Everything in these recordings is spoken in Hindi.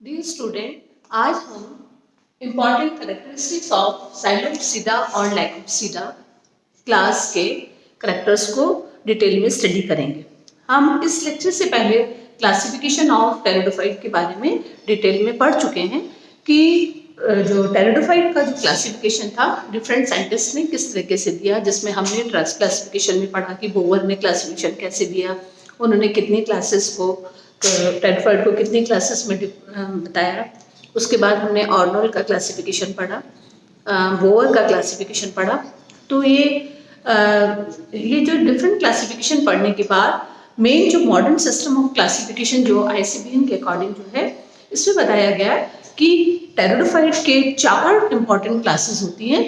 डियर स्टूडेंट, आज हम इम्पॉर्टेंट करेक्टरिस्टिक्स ऑफ साइलोपसीडा और लैकोपसीडा क्लास के करेक्टर्स को डिटेल में स्टडी करेंगे। हम इस लेक्चर से पहले क्लासिफिकेशन ऑफ टेरिडोफाइट के बारे में डिटेल में पढ़ चुके हैं कि जो टेरिडोफाइट का जो क्लासिफिकेशन था डिफरेंट साइंटिस्ट ने किस तरीके से दिया, जिसमें हमने ट्रस्ट क्लासिफिकेशन में पढ़ा कि बोवर ने क्लासिफिकेशन कैसे दिया, उन्होंने कितनी क्लासेस को टेरिडोफाइट को कितनी क्लासेस में बताया। उसके बाद हमने ऑर्नोल का क्लासिफिकेशन पढ़ा, बोवर का क्लासिफिकेशन पढ़ा। तो ये जो डिफरेंट क्लासिफिकेशन पढ़ने के बाद मेन जो मॉडर्न सिस्टम ऑफ क्लासिफिकेशन जो आईसीबीएन के अकॉर्डिंग जो है, इसमें बताया गया कि टेरिडोफाइट के 4 इंपॉर्टेंट क्लासेस होती हैं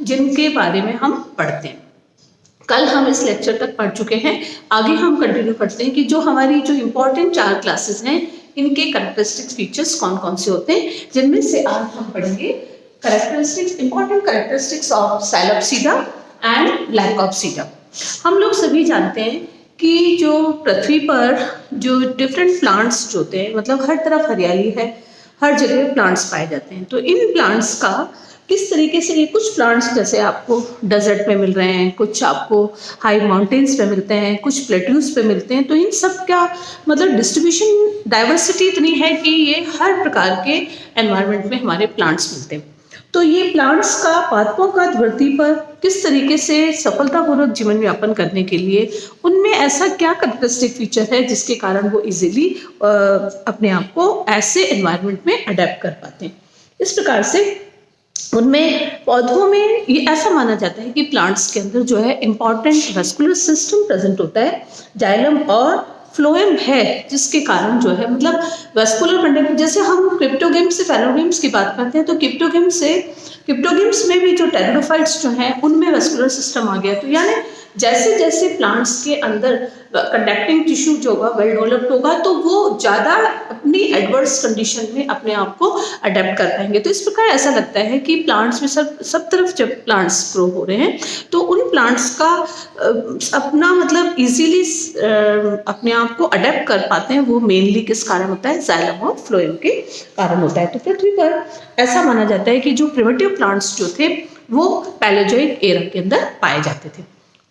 जिनके बारे में हम पढ़ते हैं। कल हम इस लेक्चर तक पढ़ चुके हैं, आगे हम कंटिन्यू करते हैं कि जो हमारी जो इम्पोर्टेंट 4 क्लासेस हैं इनके कैरेक्टरिस्टिक्स फीचर्स कौन कौन से होते हैं, जिनमें से आज हम पढ़ेंगे इम्पोर्टेंट कैरेक्टरिस्टिक्स ऑफ साइलोपसीडा एंड लैकोपसीडा। हम लोग सभी जानते हैं कि जो पृथ्वी पर जो डिफरेंट प्लांट्स जो होते हैं, मतलब हर तरफ हरियाली है, हर जगह प्लांट्स पाए जाते हैं। तो इन प्लांट्स का किस तरीके से ये कुछ प्लांट्स जैसे आपको डेजर्ट में मिल रहे हैं, कुछ आपको हाई माउंटेन्स पे मिलते हैं, कुछ प्लेट्यूज पे मिलते हैं। तो इन सब का मतलब डिस्ट्रीब्यूशन डाइवर्सिटी इतनी है कि ये हर प्रकार के एनवायरनमेंट में हमारे प्लांट्स मिलते हैं। तो ये प्लांट्स का पादपों का धरती पर किस तरीके से सफलतापूर्वक जीवन यापन करने के लिए उनमें ऐसा क्या कैरेक्टरिस्टिक फीचर है जिसके कारण वो इजीली अपने आप को ऐसे एनवायरनमेंट में अडेप्ट कर पाते हैं। इस प्रकार से उनमें पौधों में ये ऐसा माना जाता है कि प्लांट्स के अंदर जो है इम्पॉर्टेंट वेस्कुलर सिस्टम प्रेजेंट होता है, जाइलम और फ्लोएम है, जिसके कारण जो है मतलब वेस्कुलर कंडक्ट, जैसे हम क्रिप्टोगेम्स से फैलोगेम्स की बात करते हैं तो क्रिप्टोगेम्स में भी जो टेरिडोफाइट्स जो हैं उनमें वेस्कुलर सिस्टम आ गया। तो यानी जैसे जैसे प्लांट्स के अंदर कंडक्टिंग टिश्यू जो होगा वेल डेवलप्ड होगा तो वो ज़्यादा अपनी एडवर्स कंडीशन में अपने आप को अडेप्ट कर पाएंगे। तो इस प्रकार ऐसा लगता है कि प्लांट्स में सब तरफ जब प्लांट्स ग्रो हो रहे हैं तो उन प्लांट्स का अपना मतलब इजीली अपने आप को अडेप्ट कर पाते हैं, वो मेनली किस कारण होता है, जाइलम और फ्लोएम के कारण होता है। तो पृथ्वी पर ऐसा माना जाता है कि जो प्रिमिटिव प्लांट्स जो थे वो पैलेयोजोइक एरा के अंदर पाए जाते थे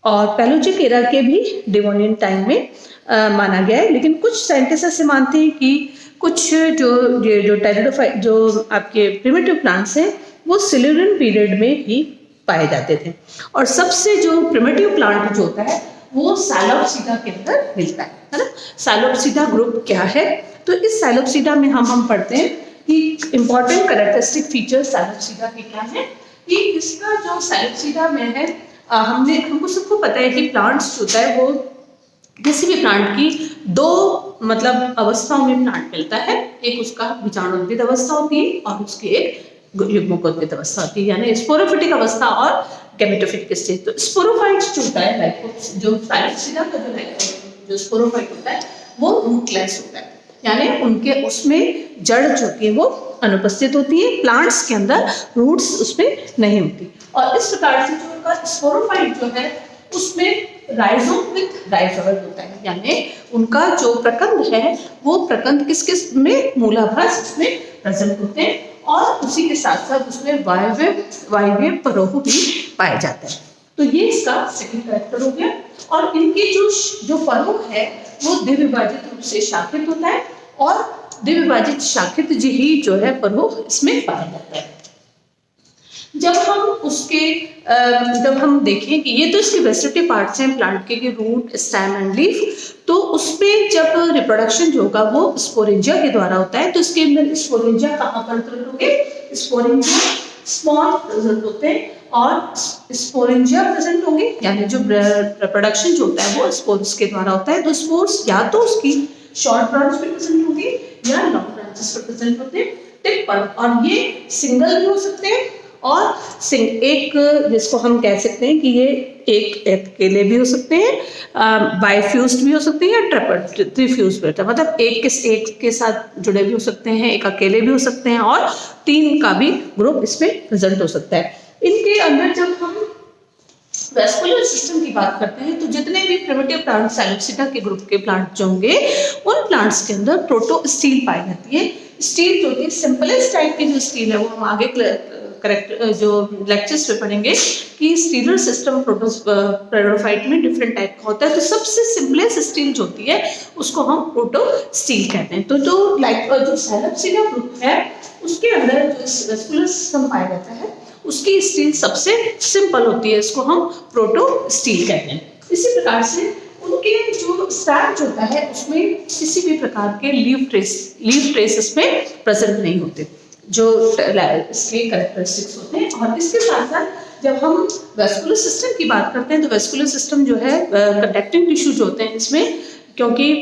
और पैलेयोजोइक एरा के भी डिवोनियन टाइम में माना गया है। लेकिन कुछ साइंटिस्ट ऐसे मानते हैं कि कुछ जो टेरिडोफाइट जो आपके प्रिमिटिव प्लांट्स हैं वो सिल्यूरियन पीरियड में भी पाए जाते थे। और सबसे जो प्रिमिटिव प्लांट जो होता है वो साइलोपसीडा के अंदर मिलता है ना। साइलोपसीडा ग्रुप क्या है, तो इस साइलोपसीडा में हम पढ़ते हैं कि इम्पॉर्टेंट कैरेक्टरिस्टिक फीचर्स साइलोपसीडा के क्या है। कि इसका जो साइलोपसीडा में है, हमको सबको पता है कि प्लांट्स जो होता है वो किसी भी प्लांट की 2 मतलब अवस्थाओं में प्लांट मिलता है। एक उसका बीजाणुोद्भिद अवस्था होती है और उसकी एक युग्मकोद्भिद अवस्था होती है, यानी स्पोरोफिटिक अवस्था और गैमेटोफिटिक स्टेज। तो स्पोरोफाइट्स जो होता है, जो साइलोपसीडा का जो स्पोरोफाइट होता है वो रूटलेस होता है, यानी उनके उसमें जड़ जो होती है वो अनुपस्थित होती है, प्लांट्स के अंदर रूट्स उसमें नहीं होती। और इस प्रकार से जो उनका स्पोरोफाइट जो है उसमें राइजोम विद राइजोइड होता है, यानी उनका जो प्रकंद है वो प्रकंद किस में मूलाभास उसमें प्रेजेंट होते हैं और उसी के साथ साथ उसमें वायव्य परोह भी पाया जाता है। तो ये इसका सेकंड कैरेक्टर हो गया। और इनकी जो परोह है वो द्विविभाजित रूप से शाखित होता है और द्विविभाजित शाखित ही जो है परोह इसमें पाया जाता है। जब हम देखें कि ये तो इसके वेजिटेटिव पार्ट्स हैं प्लांट के रूट, स्टेम एंड लीफ, तो उसमें जब रिप्रोडक्शन जो होगा वो स्पोरेंजिया के द्वारा होता है। तो इसके अंदर स्पोरेंजिया कहाँ पर प्रेजेंट होंगे, स्पोरेंजिया स्मॉल प्रेजेंट होते हैं और स्पोरेंजिया प्रेजेंट होंगे, यानी जो रिप्रोडक्शन जो होता है वो स्पोर्स के द्वारा होता है। तो स्पोर्स या तो उसकी शॉर्ट ब्रांच पे प्रेजेंट होंगे या लॉन्ग ब्रांचेस पर प्रेजेंट होते हैं टिप पर, और ये सिंगल भी हो सकते हैं और एक जिसको हम कह सकते हैं कि ये एक अकेले भी हो सकते हैं, बाइफ्यूज्ड भी हो सकते हैं या ट्रिफ्यूज भी होता है, मतलब एक के साथ जुड़े भी हो सकते हैं, एक अकेले भी हो सकते हैं और 3 का भी ग्रुप इसमें प्रेजेंट हो सकता है। इनके अंदर जब हम वैस्कुलर सिस्टम की बात करते हैं तो जितने भी प्रिमिटिव प्लांट साइलोप्सिडा के ग्रुप के प्लांट जो होंगे उन प्लांट्स के अंदर प्रोटोस्टील पाई जाती है। स्टील जो होती है सिंपलेस्ट टाइप की जो स्टील है वो हम आगे करेक्ट जो लेक्चर्स पे पढ़ेंगे कि स्टीलर सिस्टम प्रोटोफाइट में डिफरेंट टाइप का होता है। तो सबसे सिंपलेस्ट स्टील जो होती है उसको हम प्रोटोस्टील कहते हैं। तो जो साइलोप्सिडा ग्रुप है उसके अंदर जो वैस्कुलर सिस्टम पाया जाता है उसकी स्टील सबसे सिंपल होती है, इसको हम प्रोटो स्टील कहते हैं। इसी प्रकार से उनके जो स्टैम्प होता है उसमें किसी भी प्रकार के लीफ ट्रेस इसमें प्रेजेंट नहीं होते, जो इसके कैरेक्टरिस्टिक्स होते हैं। और इसके साथ साथ जब हम वैस्कुलर सिस्टम की बात करते हैं तो वैस्कुलर सिस्टम जो है कंडक्टिंग टिश्यू जो होते हैं इसमें, क्योंकि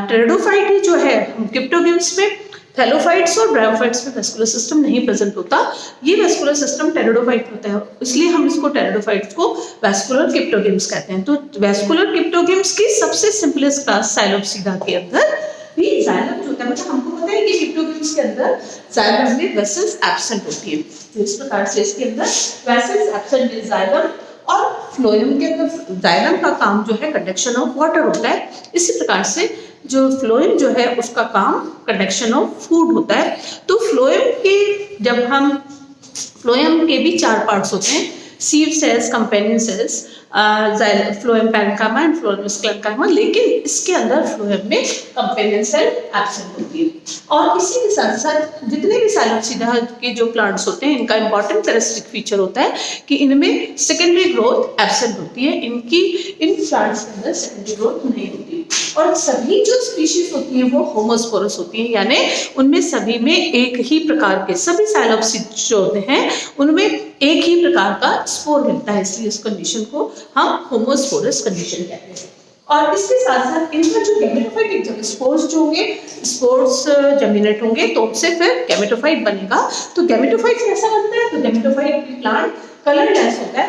टेरिडोफाइट जो है क्रिप्टोगेम्स में थैलोफाइट्स और ब्रायोफाइट्स में वैस्कुलर सिस्टम नहीं प्रेजेंट होता, ये वैस्कुलर सिस्टम टेरिडोफाइट होता है, इसलिए हम इसको टेरिडोफाइट्स को वैस्कुलर क्रिप्टोगेम्स कहते हैं। तो वैस्कुलर क्रिप्टोगेम्स की सबसे सिंपलेस्ट क्लास साइलोप्सिडा के अंदर भी जाइलम जो होता है, मतलब हमको पता है कि क्रिप्टोगेम्स के अंदर जाइलम में वेसल्स एब्सेंट होती है, तो इस प्रकार से इसके अंदर वेसल्स एब्सेंट है जाइलम। और फ्लोएम के अंदर जाइलम का काम जो है कंडक्शन ऑफ वाटर होता है, इसी प्रकार से जो फ्लोएम जो है उसका काम कंडक्शन ऑफ फूड होता है। तो फ्लोएम के भी 4 पार्ट्स होते हैं, sieve cells, companion cells, phloem parenchyma and phloem sclerenchyma, लेकिन इसके अंदर फ्लोएम में कंपेनियन सेल एब्सेंट होती है। और इसी के साथ साथ जितने भी साइलोप्सिडा के जो प्लांट्स होते हैं इनका इंपॉर्टेंट कैरेक्टरिस्टिक फीचर होता है कि इनमें सेकेंडरी ग्रोथ एब्सेंट होती है, इन प्लांट्स के अंदर सेकेंडरी ग्रोथ नहीं होती। और सभी जो स्पीशीज होती हैं वो होमोस्पोरस होती हैं, यानी उनमें सभी में एक ही प्रकार के, सभी साइलोप्सिड जो होते हैं उनमें एक ही प्रकार का स्पोर मिलता है, इसलिए इस कंडीशन को हम होमोस्पोरस कंडीशन कहते हैं। और इसके साथ साथ इनका जो गैमेटोफाइट जब स्पोर्स जो होंगे, स्पोर्स जर्मिनेट होंगे तो उससे फिर गैमेटोफाइट बनेगा। तो गैमेटोफाइट कैसा बनता है? तो गैमेटोफाइट प्लांट कलरलेस होता है,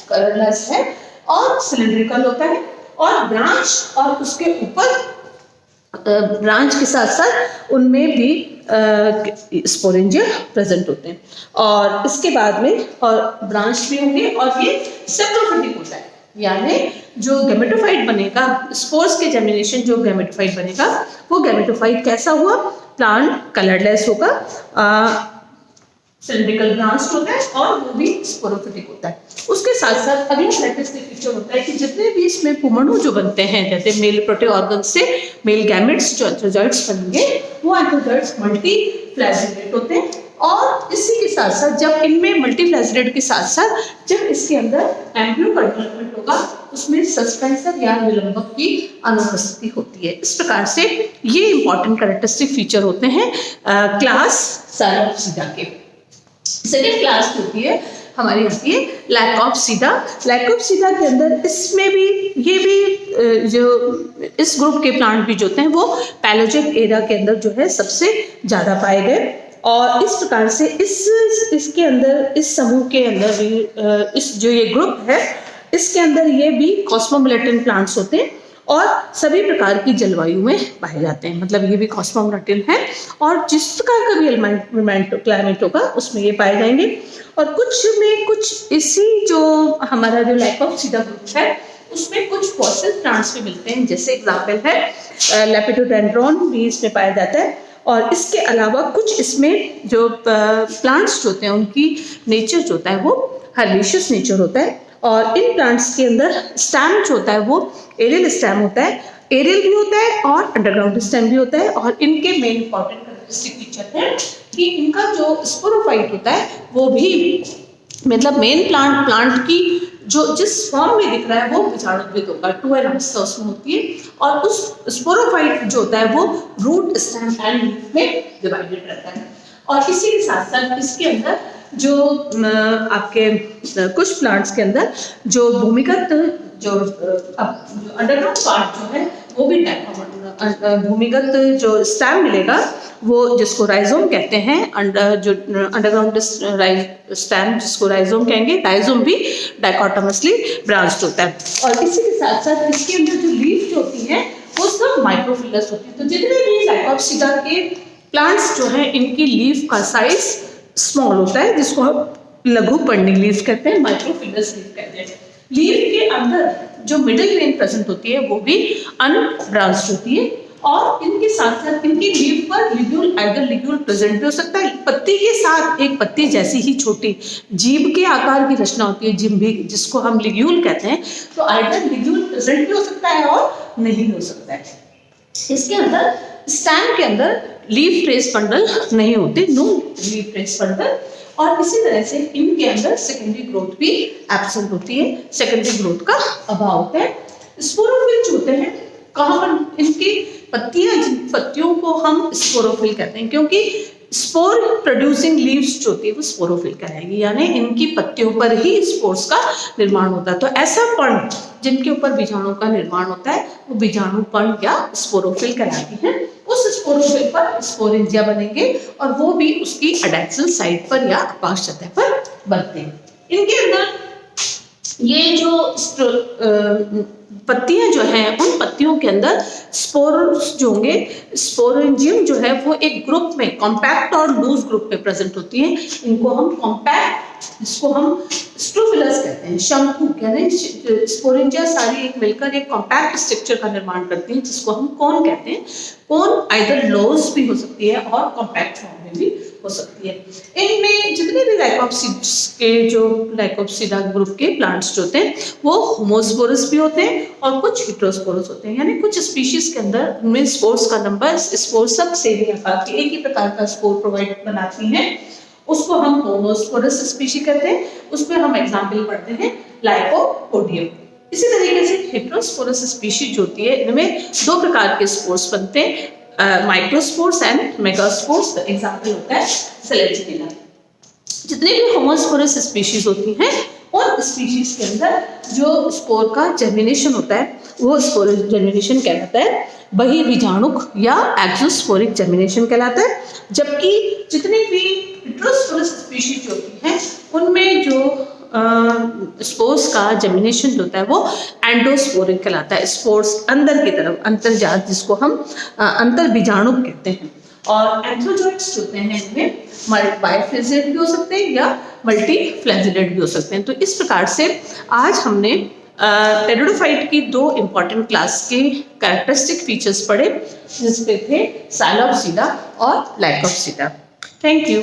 कलरलेस है और सिलिंड्रिकल होता है, और ब्रांच और उसके ऊपर ब्रांच के साथ साथ उनमें भी स्पोरेंजिया प्रेजेंट होते हैं। और इसके बाद में और ब्रांच भी होंगे और ये सेप्रोफिटिक होता है, यानी जो गैमेटोफाइट बनेगा, स्पोर्स के जर्मिनेशन जो गैमेटोफाइट बनेगा वो गैमेटोफाइट कैसा हुआ? प्लांट कलरलेस होगा, सिलिंड्रिकल ब्रांच होता है और वो भी स्पोरोफिटिक होता है। उसके साथ साथ अगला कैरेक्टरिस्टिक फीचर होता है कि जितने भी इसमें पुमणु जो बनते हैं, जैसे मेल प्रोटे ऑर्गन से मेल गैमेट्स जो एंथ्रोजॉइड्स बनेंगे वो एंथ्रोजॉइड्स मल्टीफ्लैजिलेट होते हैं। और इसी के साथ साथ जब इनमें मल्टीफ्लैजिलेट के साथ साथ जब इसके अंदर एम्ब्रियो का डेवलपमेंट होगा उसमें सस्पेंसर या निलंबक की अनुपस्थिति होती है। इस प्रकार से ये इंपॉर्टेंट कैरेक्टरिस्टिक फीचर होते हैं क्लास साइलोप्सिडा के। सेकेंड क्लास होती है हमारी होती है लैकोप्सिडा। लैकोप्सिडा के अंदर इसमें भी ये भी जो इस ग्रुप के प्लांट भी जो होते हैं वो पैलोजिक एरा के अंदर जो है सबसे ज़्यादा पाए गए। और इस प्रकार से इसके अंदर इस समूह के अंदर भी इस जो ये ग्रुप है इसके अंदर ये भी कॉस्मोमोलेटिन प्लांट्स होते हैं और सभी प्रकार की जलवायु में पाए जाते हैं, मतलब ये भी कॉस्मोमोलेटिन है और जिस प्रकार का भी क्लाइमेट होगा उसमें ये पाए जाएंगे। और कुछ इसी जो हमारा जो लैकोप्सिडा ग्रुप है उसमें कुछ फॉसिल प्लांट्स भी मिलते हैं, जैसे एग्जाम्पल है लेपिडोडेंड्रॉन भी इसमें पाया जाता है। और इसके अलावा कुछ इसमें जो प्लांट्स होते हैं उनकी नेचर जो होता है वो हर्बेशियस नेचर होता है। और इन प्लांट्स के अंदर स्टेम जो होता है वो एरियल स्टेम होता है, एरियल भी होता है और अंडरग्राउंड स्टेम भी होता है। और इनके मेन इंपॉर्टेंट कैरेक्टरिस्टिक फीचर है कि इनका जो स्पोरोफाइट होता है वो भी मतलब मेन प्लांट की जो जिस फॉर्म में दिख रहा है वो बीजाणुद्वित होगा, 2 अवस्था उसमें होती है। और उस स्पोरोफाइट जो होता है वो रूट स्टेम एंड लीफ में डिवाइडेड रहता है। और इसी के साथ साथ इसके अंदर जो आपके कुछ प्लांट्स के अंदर जो भूमिगत जो अंडरग्राउंड पार्ट जो है वो भी भूमिगत जो स्टेम मिलेगा वो जिसको राइजोम कहते हैं, जो अंडरग्राउंड स्टेम जिसको राइजोम कहेंगे, राइजोम भी डाइकोटोमसली ब्रांच्ड होता है। और इसी के साथ साथ इसके अंदर जो लीफ जो होती है वो सब माइक्रोफिलस होती है। तो जितने भी लैकोप्सिडा के प्लांट्स जो हैं इनकी लीफ का साइज स्मॉल होता है, जिसको हम लघु पर्णी लीफ कहते हैं, माइक्रोफिलस लीफ कहते हैं। लीफ के अंदर जो मिडिल वेन प्रेजेंट होती है वो भी अनब्रांच्ड होती है, और इनके साथ साथ इनकी लीफ पर लिग्यूल, आइडल लिग्यूल प्रेजेंट भी हो सकता है। पत्ती के साथ एक पत्ती जैसी ही छोटी जीभ के आकार की रचना होती है, जिम भी, जिसको हम लिग्यूल कहते हैं। तो आइडल लिग्यूल प्रेजेंट भी हो सकता है और नहीं भी हो सकता है। इसके अंदर स्टैम के अंदर लीफ ट्रेस बंडल नहीं होते, नो लीफ ट्रेस बंडल। और इसी तरह से इनके अंदर सेकेंडरी ग्रोथ भी एब्सेंट होती है, सेकेंडरी ग्रोथ का अभाव होता है। स्पोरोफिल जो होते हैं, कहाँ पर इनकी पत्तियां, जिन पत्तियों को हम स्पोरोफिल कहते हैं, क्योंकि स्पोर प्रोड्यूसिंग लीव्स जो होती है वो स्पोरोफिल कहलाएगी, यानी इनकी पत्तियों पर ही स्पोर्स का निर्माण होता है। तो ऐसा पर्ण जिनके ऊपर बीजाणु का निर्माण होता है वो बीजाणु पर्ण या स्पोरोफिल कहलाती है। उस स्पोरोफिल पर स्पोरेंजिया बनेंगे और वो भी उसकी एडैक्सल साइड पर या अपाक्ष सतह पर बनते हैं। इनके अंदर ये जो पत्तियां जो हैं, उन पत्तियों के अंदर स्पोर्स जो होंगे, स्पोरेंजियम जो है वो एक ग्रुप में, कॉम्पैक्ट और लूज ग्रुप में प्रेजेंट होती है। इनको हम कॉम्पैक्ट, जिसको हम स्ट्रोफिलस कहते हैं, शंकु कहते हैं। स्पोरेंजिया सारी एक मिलकर एक कॉम्पैक्ट स्ट्रक्चर का निर्माण करती है, जिसको हम कोन कहते हैं। कोन आइदर लॉज भी हो सकती है और कॉम्पैक्ट फॉर्म में भी हो सकती है। इनमें जितने भी लाइकोप्सिड्स के, जो लाइकोप्सिडा ग्रुप के प्लांट्स जो होते हैं वो होमोस्पोरस भी होते हैं और कुछ हेटेरोस्पोरस होते हैं, यानी कुछ स्पीशीज के अंदर उनमें स्पोर्स का नंबर, स्पोर सब सेम आकार के एक ही प्रकार का स्पोर प्रोवाइड बनाती हैं, उसको हम होमोस्पोरस स्पीशी कहते हैं। उसमें हम एग्जाम्पल पढ़ते हैं लाइकोपोडियम। इसी तरीके से हेटेरोस्पोरस स्पीशीज जो होती है, इनमें दो प्रकार के स्पोर्स बनते हैं, माइक्रोस्पोर्स एंड मेगास्पोर्स। का एग्जाम्पल होता है सेलेजिनिला। जितने भी होमोस्पोरस स्पीशीज होती हैं, उन स्पीशीज के अंदर जो स्पोर का जर्मिनेशन होता है वो स्पोर जर्मिनेशन कहलाता है, वही बीजाणुक या एक्सोस्पोरिक जर्मिनेशन कहलाता है। जबकि जितनी भी हेटेरोस्पोरस स्पीशीज होती हैं उनमें जो स्पोर्स का जर्मिनेशन जो होता है वो एंडोस्पोरिक कहलाता है। स्पोर्स अंदर की तरफ, अंतर्जात, जिसको हम अंतर बीजाणु कहते हैं। और एंथ्रोजोइट्स होते हैं, इनमें बाइफ्लेजेलेट भी हो सकते हैं या मल्टीफ्लेजेलेट भी हो सकते हैं। तो इस प्रकार से आज हमने टेरिडोफाइट की दो इंपॉर्टेंट क्लास के कैरेक्टरिस्टिक फीचर्स पढ़े, जिसपे थे साइलोप्सिडा और लाइकोप्सिडा। Thank you.